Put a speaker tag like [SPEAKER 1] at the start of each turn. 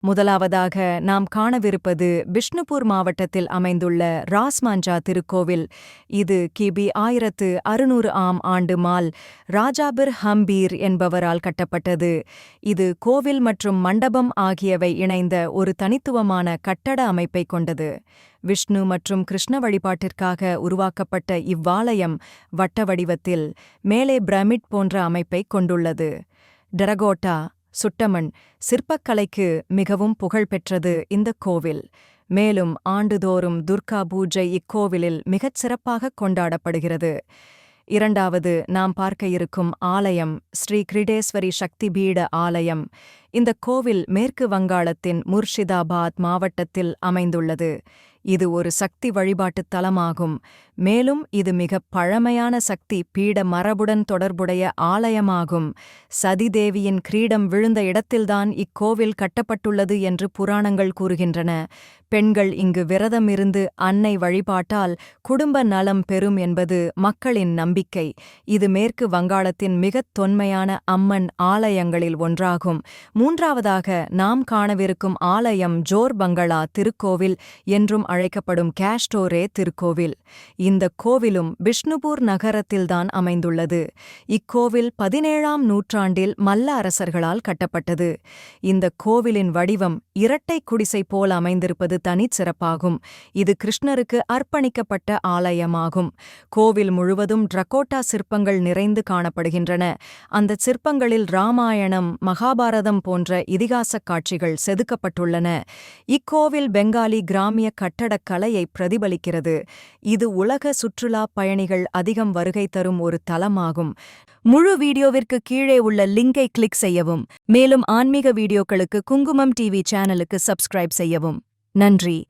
[SPEAKER 1] முதலாவதாக நாம் காணவிருப்பது பிஷ்ணுபூர் மாவட்டத்தில் அமைந்துள்ள ராஸ்மாஞ்சா திருக்கோவில். இது கிபி 1600 ஆம் ஆண்டு மால் ராஜாபிர் ஹம்பீர் என்பவரால் கட்டப்பட்டது. இது கோவில் மற்றும் மண்டபம் ஆகியவை இணைந்த ஒரு தனித்துவமான கட்டட அமைப்பை கொண்டது. விஷ்ணு மற்றும் கிருஷ்ண வழிபாட்டிற்காக உருவாக்கப்பட்ட இவ்வாலயம் வட்ட வடிவத்தில் மேலே பிரமிட் போன்ற அமைப்பைக் கொண்டுள்ளது. டெரகோட்டா சுட்டமண் சிற்பக்கலைக்கு மிகவும் புகழ்பெற்றது இந்த கோவில். மேலும் ஆண்டுதோறும் துர்கா பூஜை இக்கோவிலில் மிகச் சிறப்பாக கொண்டாடப்படுகிறது. இரண்டாவது நாம் பார்க்க இருக்கும் ஆலயம் ஸ்ரீ கிரீடேஸ்வரி சக்தி பீட ஆலயம். இந்த கோவில் மேற்கு வங்காளத்தின் முர்ஷிதாபாத் மாவட்டத்தில் அமைந்துள்ளது. இது ஒரு சக்தி வழிபாட்டுத் தலமாகும். மேலும் இது மிகப் பழமையான சக்தி பீட மரபுடன் தொடர்புடைய ஆலயமாகும். சதிதேவியின் கிரீடம் விழுந்த இடத்தில்தான் இக்கோவில் கட்டப்பட்டுள்ளது என்று புராணங்கள் கூறுகின்றன. பெண்கள் இங்கு விரதம் இருந்து அன்னை வழிபாட்டால் குடும்ப நலம் பெறும் என்பது மக்களின் நம்பிக்கை. இது மேற்கு வங்காளத்தின் மிகத் தொன்மையான அம்மன் ஆலயங்களில் ஒன்றாகும். மூன்றாவதாக நாம் காணவிருக்கும் ஆலயம் ஜோர் பங்களா திருக்கோவில் என்றும் அழைக்கப்படும் கேஷ்டோரே திருக்கோவில். இந்த கோவிலும் பிஷ்ணுபூர் நகரத்தில்தான் அமைந்துள்ளது. இக்கோவில் 17ஆம் நூற்றாண்டில் மல்ல அரசர்களால் கட்டப்பட்டது. இந்த கோவிலின் வடிவம் இரட்டை குடிசை போல் அமைந்திருப்பது தனிச்சிறப்பாகும். இது கிருஷ்ணருக்கு அர்ப்பணிக்கப்பட்ட ஆலயமாகும். கோவில் முழுவதும் டெரகோட்டா சிற்பங்கள் நிறைந்து காணப்படுகின்றன. அந்த சிற்பங்களில் ராமாயணம், மகாபாரதம் போன்ற இதிகாசக் காட்சிகள் செதுக்கப்பட்டுள்ளன. இக்கோவில் பெங்காலி கிராமிய கட்டடக் கலையை பிரதிபலிக்கிறது. இது உலக சுற்றுலா பயணிகள் அதிகம் வருகை தரும் ஒரு தலமாகும். முழு வீடியோவிற்கு கீழே உள்ள லிங்கை கிளிக் செய்யவும். மேலும் ஆன்மீக வீடியோக்களுக்கு குங்குமம் டிவி சேனலுக்கு சப்ஸ்கிரைப் செய்யவும். நன்றி.